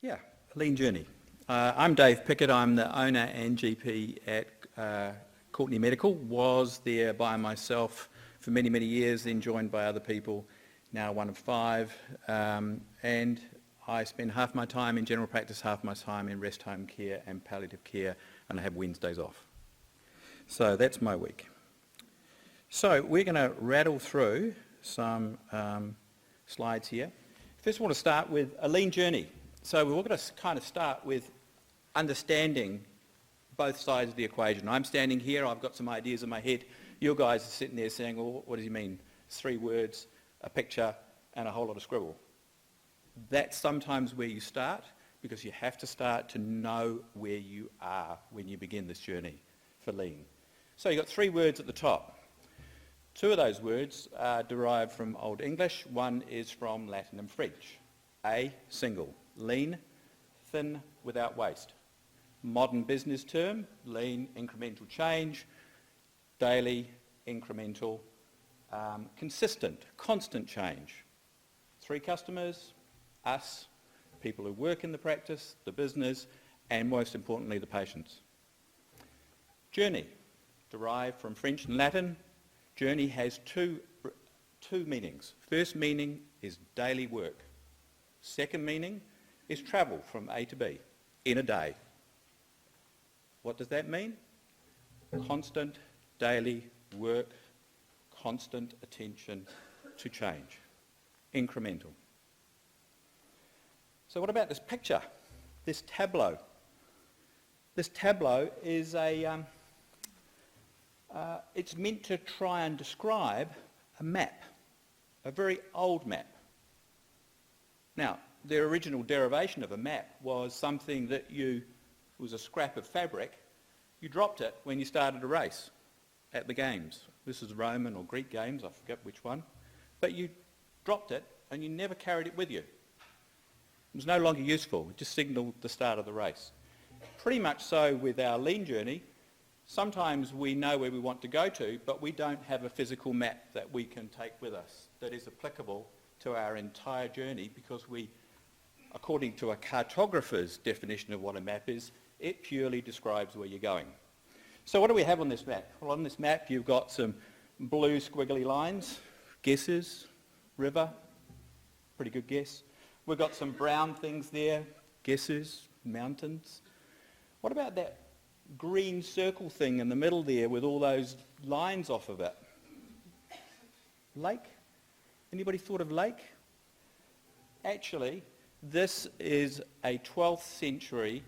Yeah, a lean journey. I'm Dave Picket. I'm the owner and GP at Courtney Medical. Was there by myself for many, many years, then joined by other people, now one of five. And I spend half my time in general practice, half my time in rest home care and palliative care, and I have Wednesdays off. So that's my week. So we're going to rattle through some slides here. First I want to start with a lean journey. So we're going to kind of start with understanding both sides of the equation. I'm standing here, I've got some ideas in my head. You guys are sitting there saying, well, what does he mean? It's 3 words, a picture, and a whole lot of scribble. That's sometimes where you start, because you have to start to know where you are when you begin this journey for lean. So you've got 3 words at the top. 2 of those words are derived from Old English. One is from Latin and French. A, single. Lean, thin, without waste. Modern business term, lean, incremental change. Daily, incremental, consistent, constant change. 3 customers, us, people who work in the practice, the business, and most importantly, the patients. Journey, derived from French and Latin. Journey has two meanings. First meaning is daily work. Second meaning is travel from A to B in a day. What does that mean? Constant daily work, constant attention to change. Incremental. So what about this picture, this tableau? This tableau is it's meant to try and describe a map, a very old map. Now, the original derivation of a map was something that was a scrap of fabric. You dropped it when you started a race at the games. This is Roman or Greek games, I forget which one. But you dropped it and you never carried it with you. It was no longer useful. It just signalled the start of the race. Pretty much so with our lean journey. Sometimes we know where we want to go to, but we don't have a physical map that we can take with us that is applicable to our entire journey, because we, according to a cartographer's definition of what a map is, it purely describes where you're going. So what do we have on this map? Well, on this map you've got some blue squiggly lines, guesses, river, pretty good guess. We've got some brown things there, guesses, mountains. What about that green circle thing in the middle there with all those lines off of it? Lake? Anybody thought of lake? Actually, this is a 12th century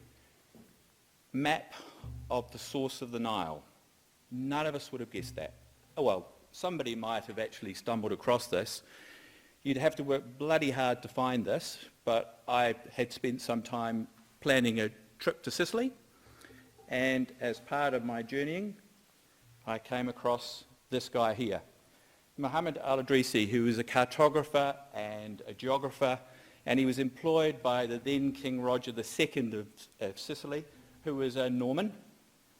map of the source of the Nile. None of us would have guessed that. Oh well, somebody might have actually stumbled across this. You'd have to work bloody hard to find this, but I had spent some time planning a trip to Sicily, and as part of my journeying, I came across this guy here, Muhammad al-Idris, who was a cartographer and a geographer, and he was employed by the then King Roger II of Sicily, who was a Norman,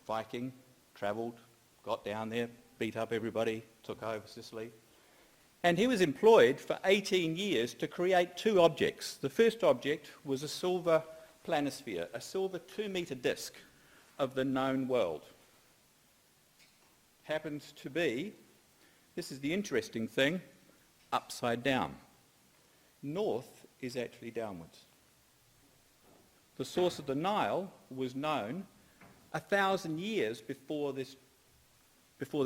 Viking, travelled, got down there, beat up everybody, took over Sicily. And he was employed for 18 years to create 2 objects. The first object was a silver planisphere, a silver 2-metre disc of the known world. Happens to be, this is the interesting thing, upside down. North is actually downwards. The source of the Nile was known 1,000 years before this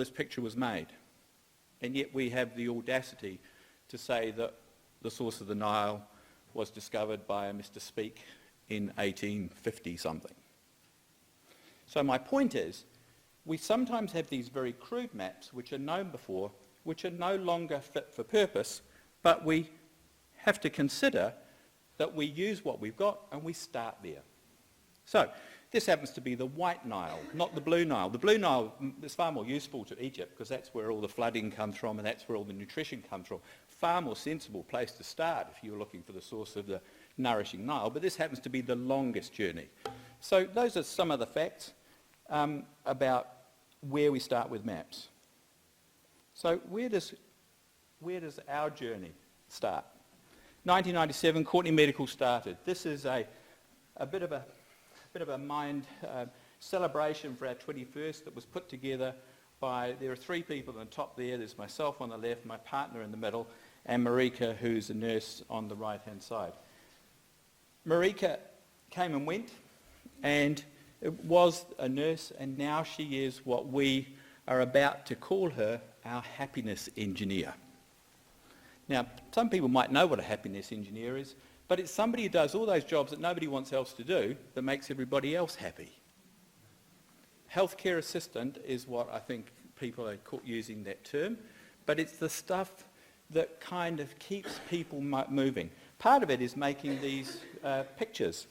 picture was made. And yet we have the audacity to say that the source of the Nile was discovered by a Mr. Speak in 1850 something. So my point is, we sometimes have these very crude maps which are known before, which are no longer fit for purpose, but we have to consider that we use what we've got and we start there. So this happens to be the White Nile, not the Blue Nile. The Blue Nile is far more useful to Egypt because that's where all the flooding comes from and that's where all the nutrition comes from. Far more sensible place to start if you're looking for the source of the nourishing Nile, but this happens to be the longest journey. So those are some of the facts about where we start with maps. So where does our journey start? 1997, Courtney Medical started. This is a a bit of a mind celebration for our 21st that was put together by, there are three people on the top there. There's myself on the left, my partner in the middle, and Marika, who's a nurse on the right-hand side. Marika came and went, and it was a nurse, and now she is what we are about to call her our happiness engineer. Now, some people might know what a happiness engineer is, but it's somebody who does all those jobs that nobody wants else to do that makes everybody else happy. Healthcare assistant is what I think people are using that term, but it's the stuff that kind of keeps people moving. Part of it is making these pictures.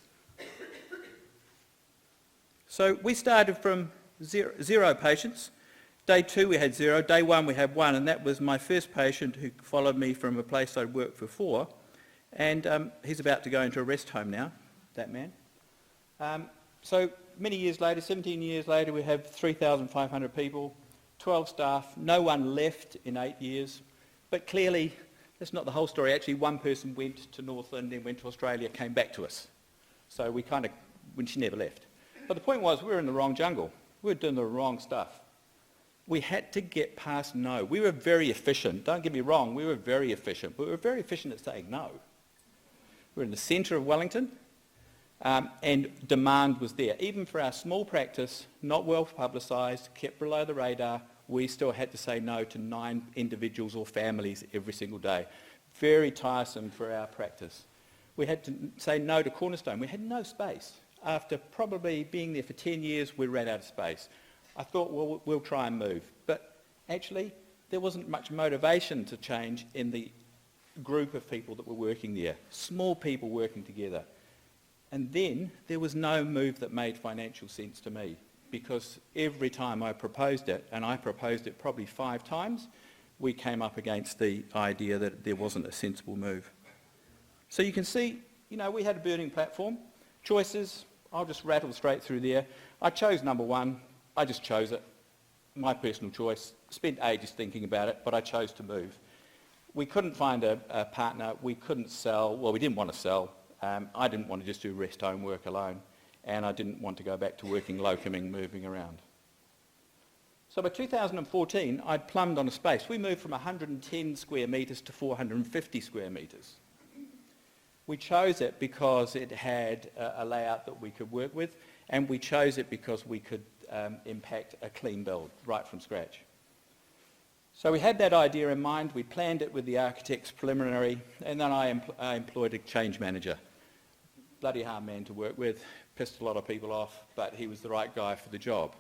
So we started from zero patients. Day 2 we had 0, day 1 we had 1, and that was my first patient who followed me from a place I'd worked for 4, and he's about to go into a rest home now, that man. So many years later, 17 years later, we have 3,500 people, 12 staff, no one left in 8 years, but clearly that's not the whole story. Actually, one person went to Northland, then went to Australia, came back to us. So we kind of, when she never left. But the point was, we were in the wrong jungle. We were doing the wrong stuff. We had to get past no. We were very efficient. Don't get me wrong, we were very efficient, but we were very efficient at saying no. We were in the centre of Wellington, and demand was there. Even for our small practice, not well publicised, kept below the radar, we still had to say no to 9 individuals or families every single day. Very tiresome for our practice. We had to say no to Cornerstone. We had no space. After probably being there for 10 years, we ran out of space. I thought, well, we'll try and move. But actually, there wasn't much motivation to change in the group of people that were working there. Small people working together. And then there was no move that made financial sense to me, because every time I proposed it, and I proposed it probably 5 times, we came up against the idea that there wasn't a sensible move. So you can see, we had a burning platform. Choices, I'll just rattle straight through there. I chose number 1. I just chose it. My personal choice. Spent ages thinking about it, but I chose to move. We couldn't find a partner. We couldn't sell. Well, we didn't want to sell. I didn't want to just do rest home work alone, and I didn't want to go back to working locuming, moving around. So by 2014, I'd plumbed on a space. We moved from 110 square metres to 450 square metres. We chose it because it had a layout that we could work with, and we chose it because we could impact a clean build right from scratch. So we had that idea in mind. We planned it with the architects preliminary, and then I employed a change manager. Bloody hard man to work with, pissed a lot of people off, but he was the right guy for the job.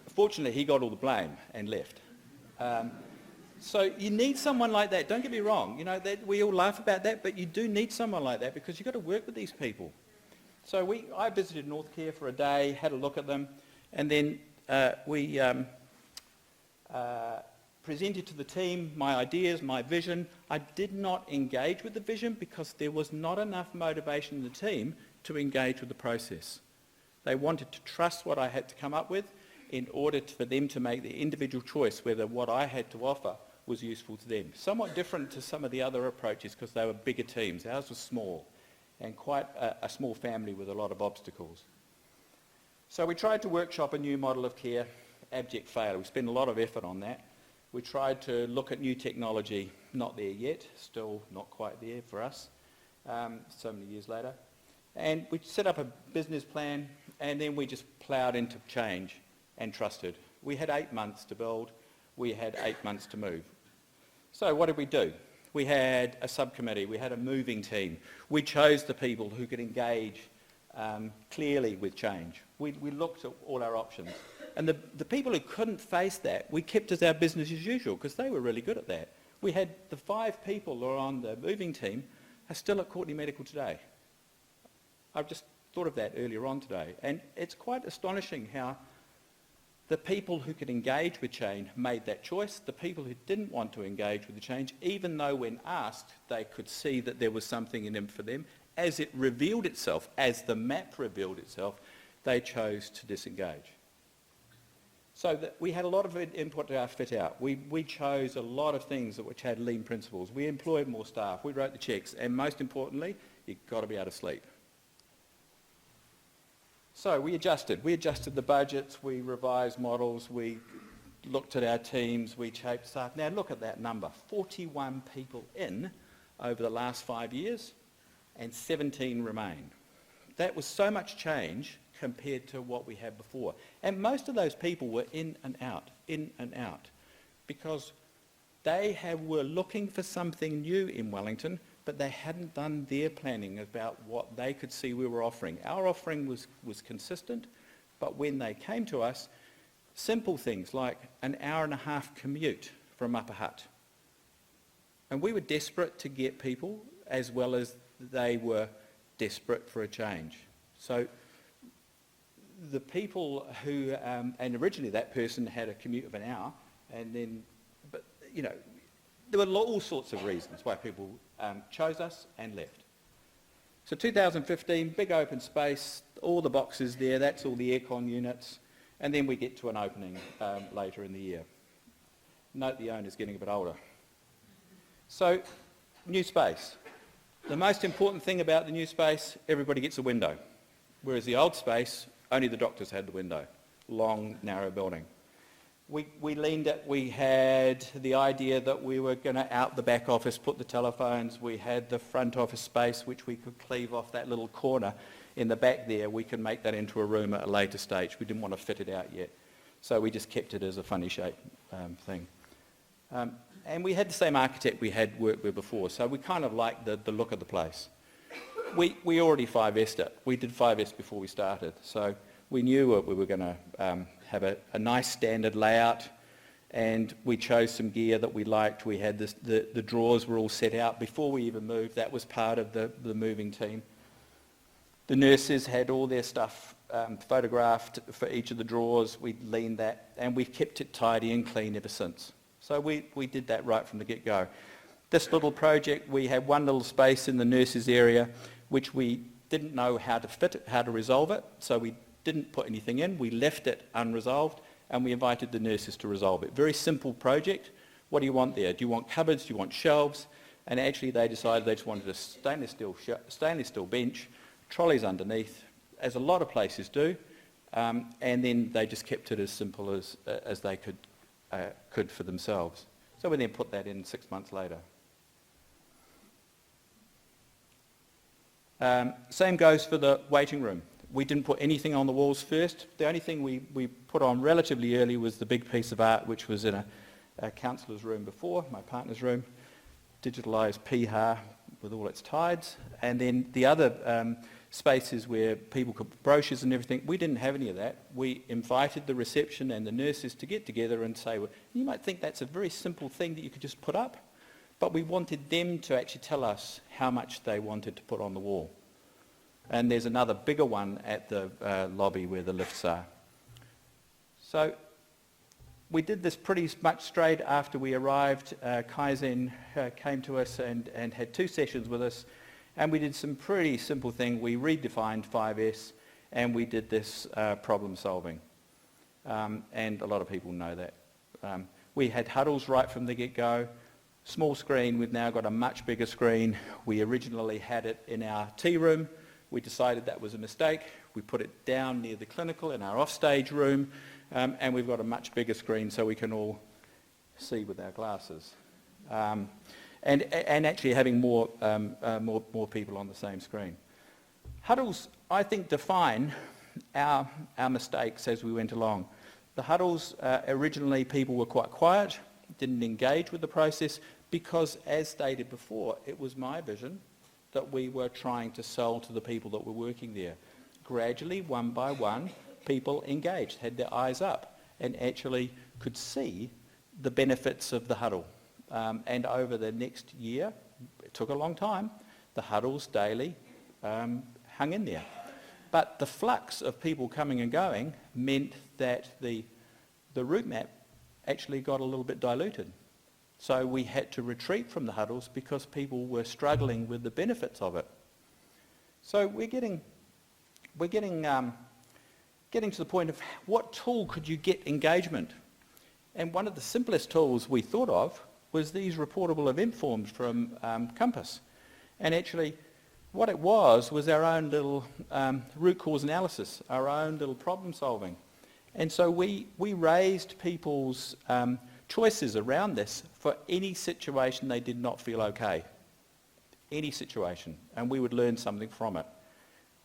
Fortunately, he got all the blame and left. So you need someone like that. Don't get me wrong. We all laugh about that, but you do need someone like that because you've got to work with these people. So I visited Northcare for a day, had a look at them, and then we presented to the team my ideas, my vision. I did not engage with the vision because there was not enough motivation in the team to engage with the process. They wanted to trust what I had to come up with in order for them to make the individual choice whether what I had to offer was useful to them. Somewhat different to some of the other approaches because they were bigger teams. Ours was small, and quite a small family with a lot of obstacles. So we tried to workshop a new model of care. Abject failure. We spent a lot of effort on that. We tried to look at new technology. Not there yet. Still not quite there for us. So many years later. And we set up a business plan, and then we just ploughed into change and trusted. We had 8 months to build. We had 8 months to move. So what did we do? We had a subcommittee. We had a moving team. We chose the people who could engage clearly with change. We looked at all our options. And the people who couldn't face that, we kept as our business as usual because they were really good at that. We had the 5 people who are on the moving team are still at Courtney Medical today. I've just thought of that earlier on today. And it's quite astonishing how the people who could engage with change made that choice. The people who didn't want to engage with the change, even though when asked, they could see that there was something in it for them, as it revealed itself, as the map revealed itself, they chose to disengage. So we had a lot of input to our fit out. We chose a lot of things which had lean principles. We employed more staff. We wrote the checks. And most importantly, you've got to be able to sleep. So we adjusted. We adjusted the budgets, we revised models, we looked at our teams, we shaped staff. Now look at that number, 41 people in over the last 5 years and 17 remain. That was so much change compared to what we had before. And most of those people were in and out, because they were looking for something new in Wellington, but they hadn't done their planning about what they could see we were offering. Our offering was consistent, but when they came to us, simple things like an hour-and-a-half commute from Upper Hutt. And we were desperate to get people, as well as they were desperate for a change. So the people who, and originally that person had a commute of an hour, and then, but you know, there were all sorts of reasons why people chose us and left. So 2015, big open space, all the boxes there, that's all the aircon units, and then we get to an opening later in the year. Note the owner's getting a bit older. So, new space. The most important thing about the new space, everybody gets a window, whereas the old space, only the doctors had the window. Long, narrow building. We leaned it. We had the idea that we were going to out the back office, put the telephones. We had the front office space, which we could cleave off that little corner in the back there. We can make that into a room at a later stage. We didn't want to fit it out yet. So we just kept it as a funny shape thing. And we had the same architect we had worked with before, so we kind of liked the look of the place. We already 5S'd it. We did 5S before we started, so we knew we were going to have a nice standard layout, and we chose some gear that we liked. We had the drawers were all set out before we even moved. That was part of the moving team. The nurses had all their stuff photographed for each of the drawers. We leaned that, and we've kept it tidy and clean ever since. So we did that right from the get-go. This little project, we had one little space in the nurses' area which we didn't know how to fit, how to resolve it, so we didn't put anything in. We left it unresolved, and we invited the nurses to resolve it. Very simple project. What do you want there? Do you want cupboards? Do you want shelves? And actually they decided they just wanted a stainless steel bench, trolleys underneath, as a lot of places do, and then they just kept it as simple as they could for themselves. So we then put that in 6 months later. Same goes for the waiting room. We didn't put anything on the walls first. The only thing we put on relatively early was the big piece of art which was in a counsellor's room before, my partner's room, digitalised PHAR with all its tides, and then the other spaces where people could put brochures and everything, we didn't have any of that. We invited the reception and the nurses to get together and say, well, you might think that's a very simple thing that you could just put up, but we wanted them to actually tell us how much they wanted to put on the wall. And there's another bigger one at the lobby where the lifts are. So we did this pretty much straight after we arrived. Kaizen came to us and had 2 sessions with us, and we did some pretty simple thing. We redefined 5S, and we did this problem solving. And a lot of people know that. We had huddles right from the get-go. Small screen, we've now got a much bigger screen. We originally had it in our tea room. We decided that was a mistake. We put it down near the clinical in our offstage room, and we've got a much bigger screen so we can all see with our glasses. And actually having more people on the same screen. Huddles, I think, define our mistakes as we went along. The huddles, originally people were quite quiet, didn't engage with the process, because as stated before, it was my vision that we were trying to sell to the people that were working there. Gradually, one by one, people engaged, had their eyes up, and actually could see the benefits of the huddle. And over the next year, it took a long time, the huddles daily hung in there. But the flux of people coming and going meant that the route map actually got a little bit diluted. So we had to retreat from the huddles because people were struggling with the benefits of it. So we're getting to the point of what tool could you get engagement? And one of the simplest tools we thought of was these reportable event forms from Compass. And actually, What it was our own little root cause analysis, our own little problem solving. And so we raised people's choices around this for any situation they did not feel okay. Any situation. And we would learn something from it.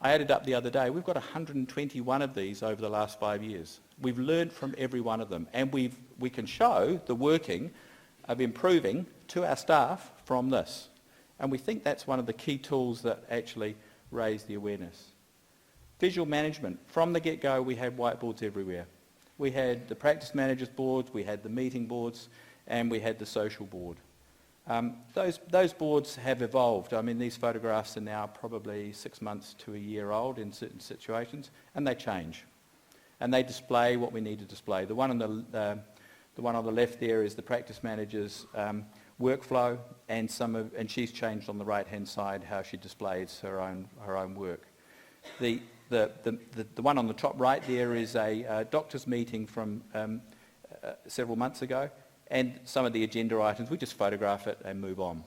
I added up the other day, we've got 121 of these over the last 5 years. We've learned from every one of them. And we can show the working of improving to our staff from this. And we think that's one of the key tools that actually raise the awareness. Visual management. From the get-go, we had whiteboards everywhere. We had the practice managers boards, we had the meeting boards, and we had the social board. Those boards have evolved. I mean, these photographs are now probably 6 months to a year old in certain situations, and they change. And they display what we need to display. The one on the left there is the practice manager's workflow, and she's changed on the right-hand side how she displays her own work. The one on the top right there is a doctor's meeting from several months ago, and some of the agenda items, we just photograph it and move on.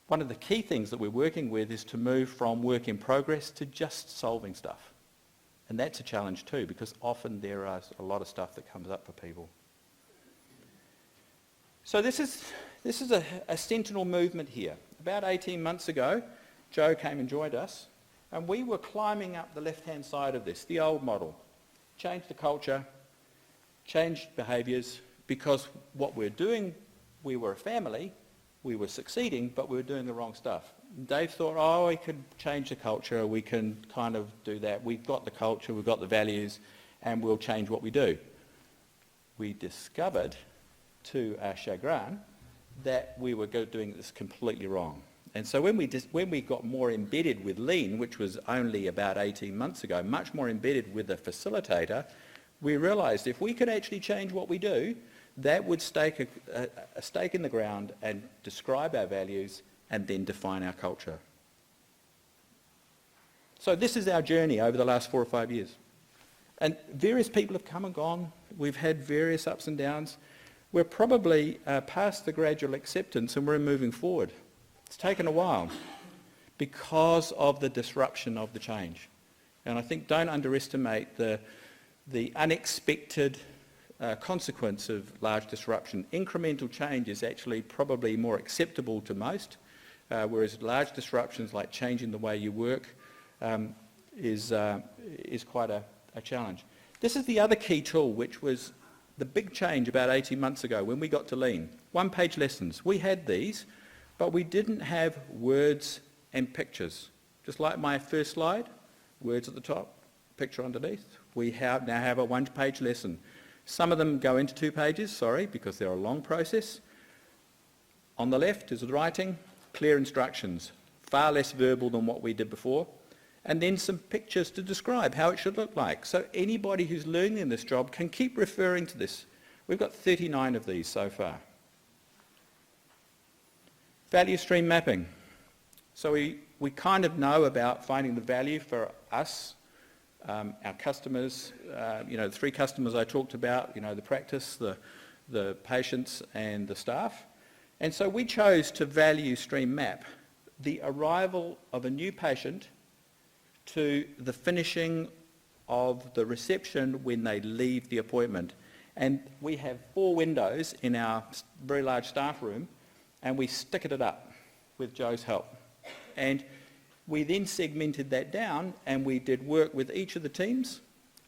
One of the key things that we're working with is to move from work in progress to just solving stuff. And that's a challenge too, because often there is a lot of stuff that comes up for people. So this is a sentinel movement here. About 18 months ago, Joe came and joined us, and we were climbing up the left-hand side of this, the old model. Changed the culture, changed behaviours, because what we're doing, we were a family, we were succeeding, but we were doing the wrong stuff. And Dave thought, we could change the culture, we can kind of do that. We've got the culture, we've got the values, and we'll change what we do. We discovered, to our chagrin, that we were doing this completely wrong. And so when we got more embedded with Lean, which was only about 18 months ago, much more embedded with the facilitator, we realised if we could actually change what we do, that would stake a stake in the ground and describe our values and then define our culture. So this is our journey over the last 4 or 5 years. And various people have come and gone. We've had various ups and downs. We're probably past the gradual acceptance and we're moving forward. It's taken a while because of the disruption of the change. And I think don't underestimate the unexpected consequence of large disruption. Incremental change is actually probably more acceptable to most, whereas large disruptions like changing the way you work is quite a challenge. This is the other key tool, which was the big change about 18 months ago when we got to Lean. One-page lessons. We had these, but we didn't have words and pictures. Just like my first slide, words at the top, picture underneath. We now have a one-page lesson. Some of them go into 2 pages, because they're a long process. On the left is the writing, clear instructions, far less verbal than what we did before, and then some pictures to describe how it should look like. So anybody who's learning this job can keep referring to this. We've got 39 of these so far. Value stream mapping. So we kind of know about finding the value for us, our customers, the 3 customers I talked about, the practice, the patients and the staff. And so we chose to value stream map the arrival of a new patient to the finishing of the reception when they leave the appointment. And we have 4 windows in our very large staff room, and we stickered it up with Joe's help. And we then segmented that down and we did work with each of the teams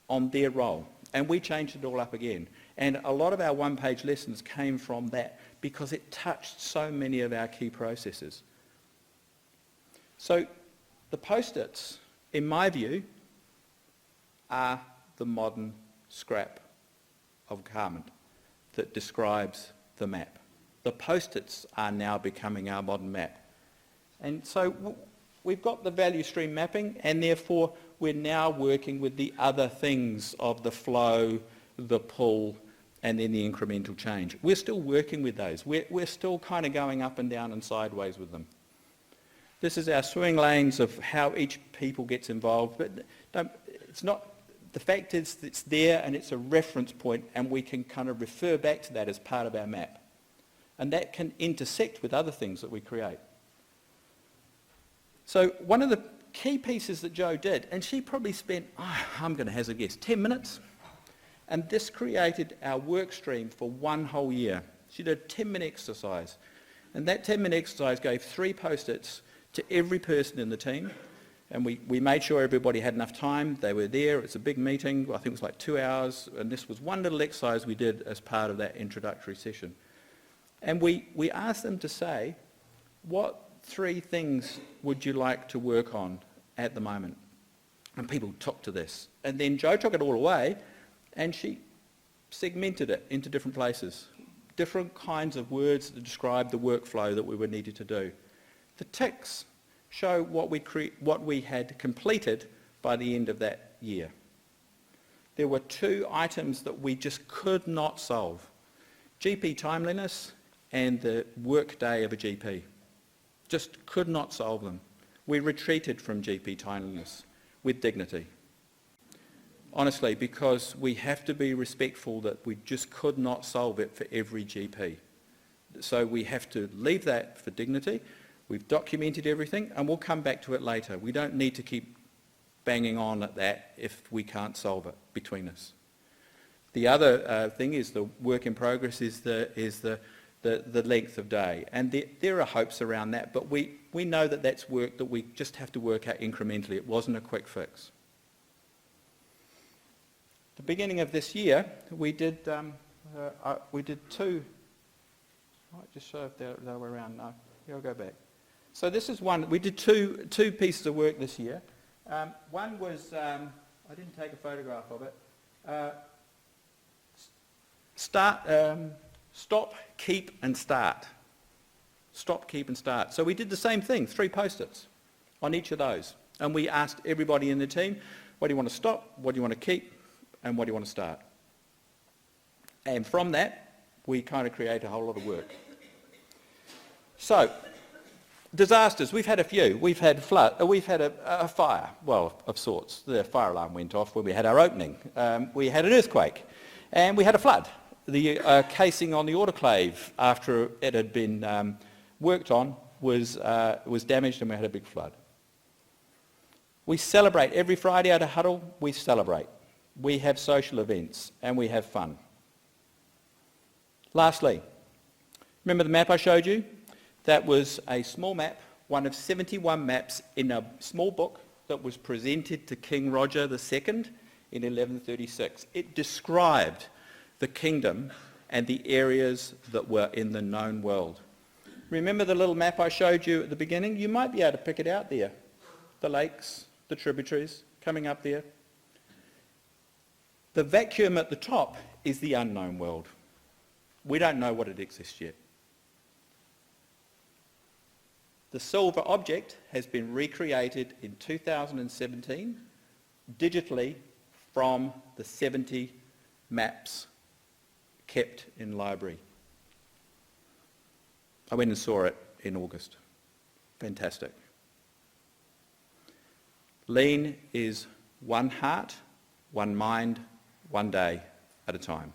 on their role. And we changed it all up again. And a lot of our one-page lessons came from that because it touched so many of our key processes. So the post-its, in my view, are the modern scrap of garment that describes the map. The post-its are now becoming our modern map. And so we've got the value stream mapping, and therefore we're now working with the other things of the flow, the pull, and then the incremental change. We're still working with those. We're still kind of going up and down and sideways with them. This is our swing lanes of how each people gets involved, but it's not, the fact is it's there and it's a reference point, and we can kind of refer back to that as part of our map. And that can intersect with other things that we create. So one of the key pieces that Jo did, and she probably spent, I'm going to hazard a guess, 10 minutes, and this created our work stream for one whole year. She did a 10-minute exercise, and that 10-minute exercise gave 3 post-its to every person in the team, and we made sure everybody had enough time. They were there. It's a big meeting. I think it was like 2 hours, and this was one little exercise we did as part of that introductory session. And we asked them to say, what 3 things would you like to work on at the moment? And people took to this. And then Jo took it all away, and she segmented it into different places, different kinds of words that describe the workflow that we were needed to do. The ticks show what we had completed by the end of that year. There were 2 items that we just could not solve: GP timeliness and the work day of a GP. Just could not solve them. We retreated from GP timeliness with dignity. Honestly, because we have to be respectful that we just could not solve it for every GP. So we have to leave that for dignity. We've documented everything, and we'll come back to it later. We don't need to keep banging on at that if we can't solve it between us. The other thing is the work in progress is the length of day. And there are hopes around that, but we know that that's work that we just have to work out incrementally. It wasn't a quick fix. The beginning of this year, we did 2. I might just show if they were around. No, here I'll go back. So this is one. We did two pieces of work this year. One was I didn't take a photograph of it. Stop, keep, and start. Stop, keep, and start. So we did the same thing, 3 post-its on each of those. And we asked everybody in the team, what do you want to stop, what do you want to keep, and what do you want to start? And from that, we kind of create a whole lot of work. So, disasters, we've had a few. We've had a fire, well, of sorts. The fire alarm went off when we had our opening. We had an earthquake, and we had a flood. The casing on the autoclave, after it had been worked on, was damaged, and we had a big flood. We celebrate. Every Friday at a huddle, we celebrate. We have social events, and we have fun. Lastly, remember the map I showed you? That was a small map, one of 71 maps in a small book that was presented to King Roger II in 1136. It described the kingdom and the areas that were in the known world. Remember the little map I showed you at the beginning? You might be able to pick it out there. The lakes, the tributaries coming up there. The vacuum at the top is the unknown world. We don't know what it exists yet. The silver object has been recreated in 2017 digitally from the 70 maps kept in library. I went and saw it in August. Fantastic. Lean is one heart, one mind, one day at a time.